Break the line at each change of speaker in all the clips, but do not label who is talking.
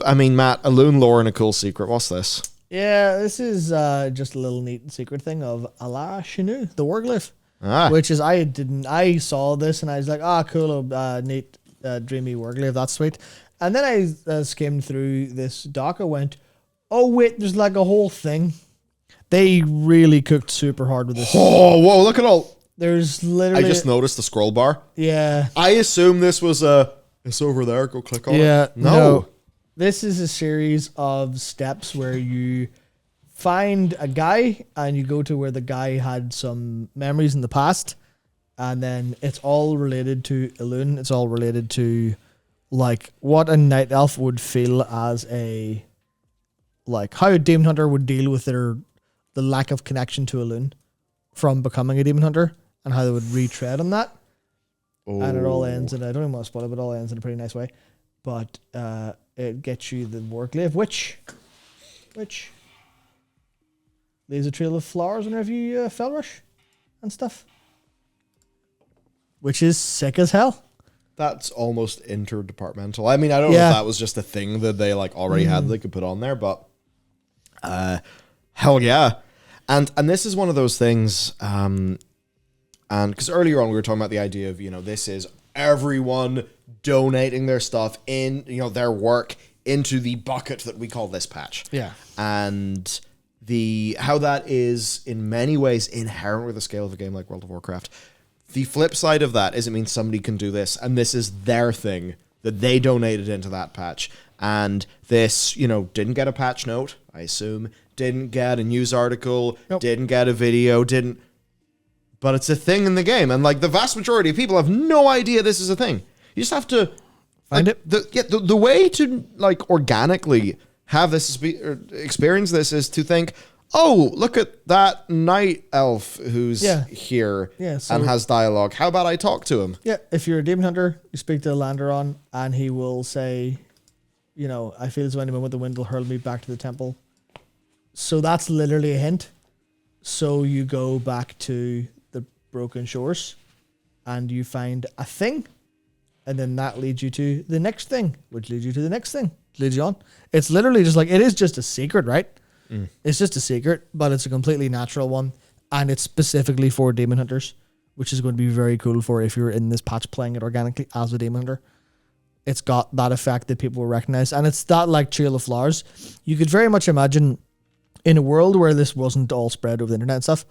I mean, Matt, a loon lore and a cool secret. What's this?
Yeah, this is just a little neat secret thing of Allah Shinu, the warglyph.
Ah,
Which is I saw this and I was like, cool, neat, dreamy warglyph, that's sweet. And then I skimmed through this doc. I went, oh wait, there's like a whole thing. They really cooked super hard with this.
oh, whoa! Look at all.
There's
I
literally
just noticed the scroll bar.
yeah.
I assume this was it's over there. Go click on
Yeah,
it. No.
This is a series of steps where you find a guy and you go to where the guy had some memories in the past, and then it's all related to Elune. It's all related to like what a night elf would feel as a like how a demon hunter would deal with the lack of connection to Elune from becoming a demon hunter and how they would retread on that.
Oh.
And it all ends in, I don't even want to spoil it, but it all ends in a pretty nice way. But it gets you the warglyph, which leaves a trail of flowers whenever you fell rush and stuff. Which is sick as hell.
That's almost interdepartmental. I mean, I don't know if that was just a thing that they like already had that they could put on there, but hell yeah. And this is one of those things, and because earlier on we were talking about the idea of, this is everyone donating their stuff in, their work into the bucket that we call this patch.
Yeah.
And how that is in many ways inherent with the scale of a game like World of Warcraft. The flip side of that is it means somebody can do this, and this is their thing that they donated into that patch. And this, didn't get a patch note, I assume, didn't get a news article, didn't get a video, but it's a thing in the game. And like the vast majority of people have no idea this is a thing. You just have to
find it.
The way to like organically have this experience this is to think, oh, look at that night elf who's here and has dialogue. How about I talk to him?
Yeah, if you're a demon hunter, you speak to Landeron and he will say, I feel as though anyone with the wind will hurl me back to the temple. So that's literally a hint. So you go back to the Broken Shores and you find a thing, and then that leads you to the next thing, which leads you to the next thing, leads you on. It's literally just like, it is just a secret, right? It's just a secret, but it's a completely natural one, and it's specifically for demon hunters, which is going to be very cool for if you're in this patch playing it organically as a demon hunter. It's got that effect that people will recognize, and it's that like Trail of Flowers. You could very much imagine in a world where this wasn't all spread over the internet and stuff,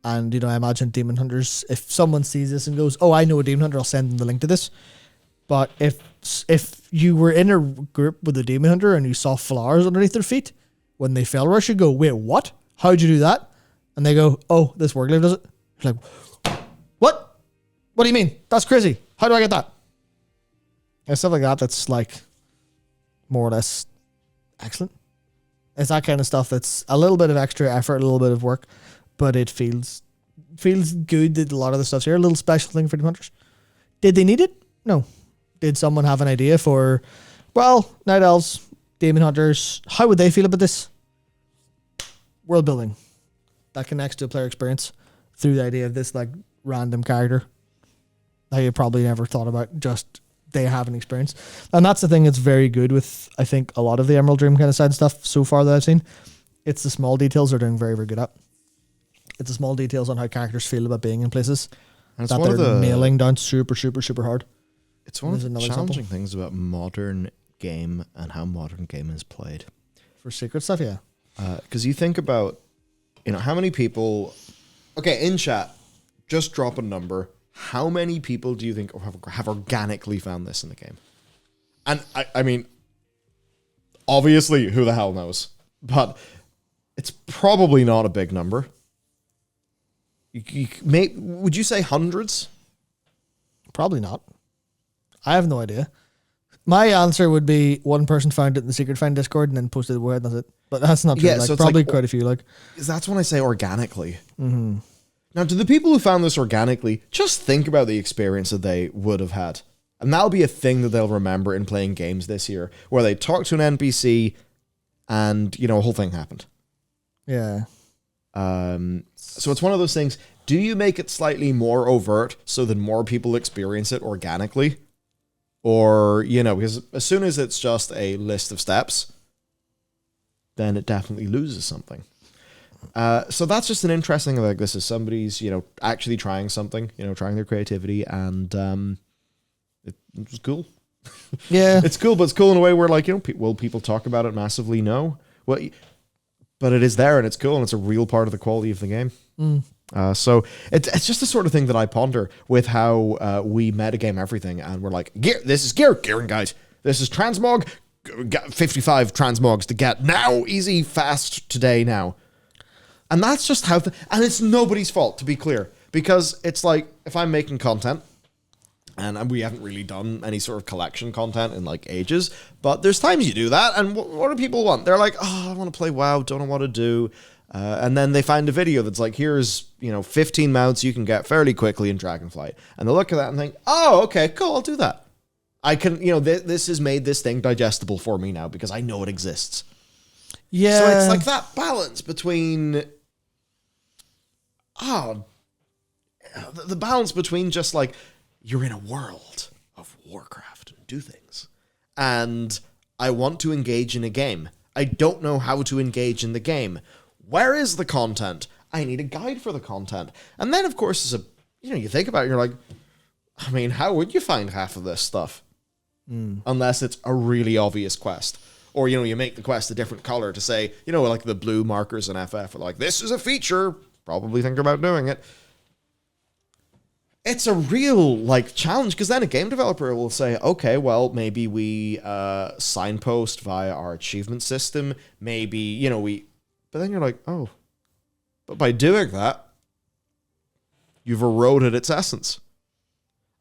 and I imagine demon hunters, if someone sees this and goes, oh, I know a demon hunter, I'll send them the link to this. But if you were in a group with a demon hunter and you saw flowers underneath their feet when they fell rush, you go, wait, what? How'd you do that? And they go, oh, this warglyph does it. You're like, what? What do you mean? That's crazy. How do I get that? And stuff like that, that's like more or less excellent. It's that kind of stuff that's a little bit of extra effort, a little bit of work, but it feels good that a lot of the stuff's here. A little special thing for the hunters. Did they need it? No. Did someone have an idea for, night elves, demon hunters, how would they feel about this? World building. That connects to a player experience through the idea of this like random character that you probably never thought about, just they have an experience. And that's the thing that's very good with, I think, a lot of the Emerald Dream kind of side stuff so far that I've seen. It's the small details they're doing very, very good at. It's the small details on how characters feel about being in places
and
that they're nailing down super, super, super hard.
It's one of the challenging things about modern game and how modern game is played.
For secret stuff, yeah.
Because you think about, how many people... Okay, in chat, just drop a number. How many people do you think have organically found this in the game? And I mean, obviously, who the hell knows? But it's probably not a big number. Would you say hundreds?
Probably not. I have no idea. My answer would be one person found it in the Secret Find Discord and then posted the word, and that's it. But that's not true.
Yeah, so
probably quite a few.
That's when I say organically.
Mm-hmm.
Now, to the people who found this organically, just think about the experience that they would have had. And that'll be a thing that they'll remember in playing games this year, where they talk to an NPC and, a whole thing happened.
Yeah.
So it's one of those things. Do you make it slightly more overt so that more people experience it organically? Or, because as soon as it's just a list of steps, then it definitely loses something. So that's just an interesting, like, this is somebody's, actually trying something, trying their creativity, and it was cool.
Yeah.
It's cool, but it's cool in a way where, like, will people talk about it massively? No. Well, but it is there, and it's cool, and it's a real part of the quality of the game. So it's just the sort of thing that I ponder with how we metagame everything, and we're like, this is Gearing Guide. This is transmog, 55 transmogs to get now, easy, fast, today, now. And that's just how, and it's nobody's fault, to be clear, because it's like, if I'm making content, and we haven't really done any sort of collection content in like ages, but there's times you do that, and what do people want? They're like, I want to play WoW, don't know what to do. And then they find a video that's like, here's, 15 mounts you can get fairly quickly in Dragonflight. And they look at that and think, oh, okay, cool, I'll do that. I can, this has made this thing digestible for me now because I know it exists.
Yeah.
So it's like that balance between, the balance between just like, you're in a world of Warcraft and do things. And I want to engage in a game. I don't know how to engage in the game. Where is the content? I need a guide for the content. And then, of course, you think about it, you're like, I mean, how would you find half of this stuff? Unless it's a really obvious quest. Or, you make the quest a different color to say, like the blue markers in FF are like, this is a feature. Probably think about doing it. It's a real, like, challenge, because then a game developer will say, okay, well, maybe we signpost via our achievement system. Maybe, But then you're like, oh, but by doing that, you've eroded its essence.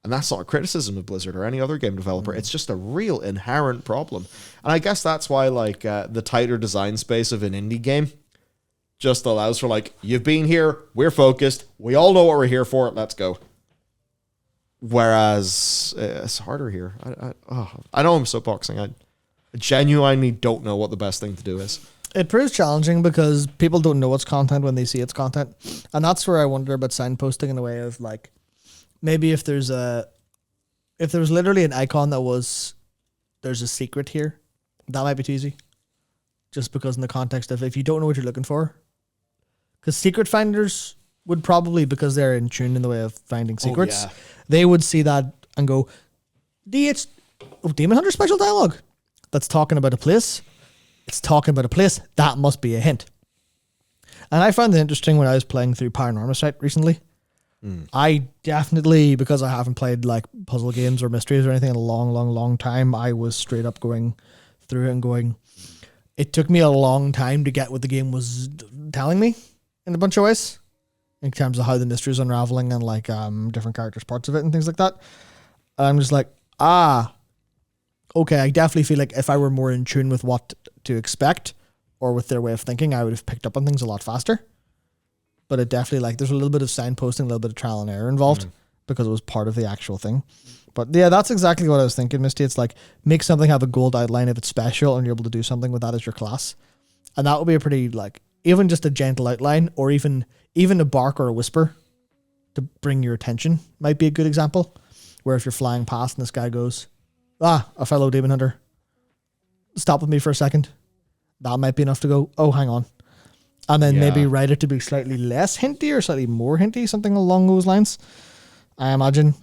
And that's not a criticism of Blizzard or any other game developer. It's just a real inherent problem. And I guess that's why, like, the tighter design space of an indie game just allows for, like, you've been here, we're focused, we all know what we're here for, let's go. Whereas it's harder here. I know I'm soapboxing. I genuinely don't know what the best thing to do is.
It proves challenging because people don't know it's content when they see it's content. And that's where I wonder about signposting in a way of like, maybe if there was literally an icon that was, there's a secret here, that might be too easy. Just because in the context of if you don't know what you're looking for. Because secret finders would probably, because they're in tune in the way of finding secrets, they would see that and go, Demon Hunter special dialogue that's talking about a place. It's talking about a place. That must be a hint. And I found it interesting when I was playing through Paranormal Sight recently. I definitely, because I haven't played like puzzle games or mysteries or anything in a long, long, long time, I was straight up going through it and going, it took me a long time to get what the game was telling me in a bunch of ways, in terms of how the mystery is unraveling and like different characters' parts of it and things like that. And I'm just like, okay, I definitely feel like if I were more in tune with what to expect or with their way of thinking, I would have picked up on things a lot faster. But it definitely, like, there's a little bit of signposting, a little bit of trial and error involved because it was part of the actual thing. But yeah, that's exactly what I was thinking, Misty. It's like, make something have a gold outline if it's special and you're able to do something with that as your class. And that would be a pretty, like, even just a gentle outline or even a bark or a whisper to bring your attention might be a good example. Where if you're flying past and this guy goes, a fellow demon hunter, stop with me for a second. That might be enough to go, oh, hang on. And then maybe write it to be slightly less hinty or slightly more hinty, something along those lines, I imagine.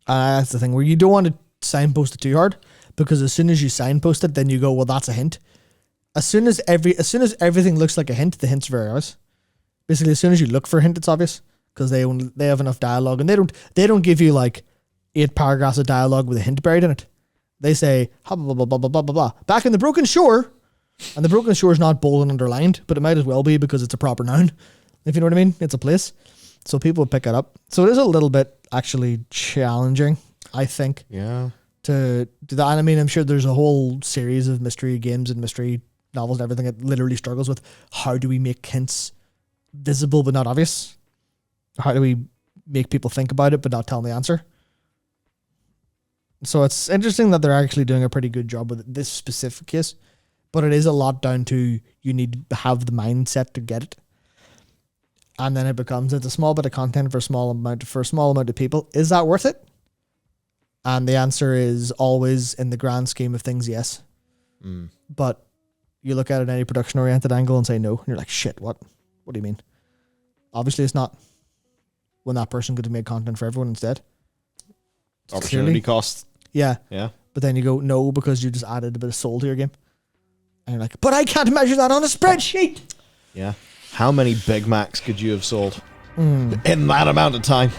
That's the thing where you don't want to signpost it too hard, because as soon as you signpost it, then you go, well, that's a hint. As soon as everything looks like a hint, the hint's very obvious. Basically, as soon as you look for a hint, it's obvious, because they have enough dialogue, and they don't give you like 8 paragraphs of dialogue with a hint buried in it. They say blah blah blah blah blah blah blah. Back in the Broken Shore. And the Broken Shore is not bold and underlined, but it might as well be because it's a proper noun, if you know what I mean. It's a place. So people will pick it up. So it is a little bit actually challenging, I think.
Yeah.
To do that. And I mean, I'm sure there's a whole series of mystery games and mystery novels and everything that literally struggles with how do we make hints visible but not obvious? How do we make people think about it but not tell them the answer? So it's interesting that they're actually doing a pretty good job with this specific case. But it is a lot down to you need to have the mindset to get it. And then it's a small bit of content for a small amount of people. Is that worth it? And the answer is always, in the grand scheme of things, yes. But you look at it in any production-oriented angle and say no, and you're like, shit, what? What do you mean? Obviously, it's not. When that person could have made content for everyone instead.
Opportunity cost.
Yeah.
Yeah.
But then you go, no, because you just added a bit of soul to your game. And you're like, but I can't measure that on a spreadsheet.
Yeah. How many Big Macs could you have sold in that amount of time?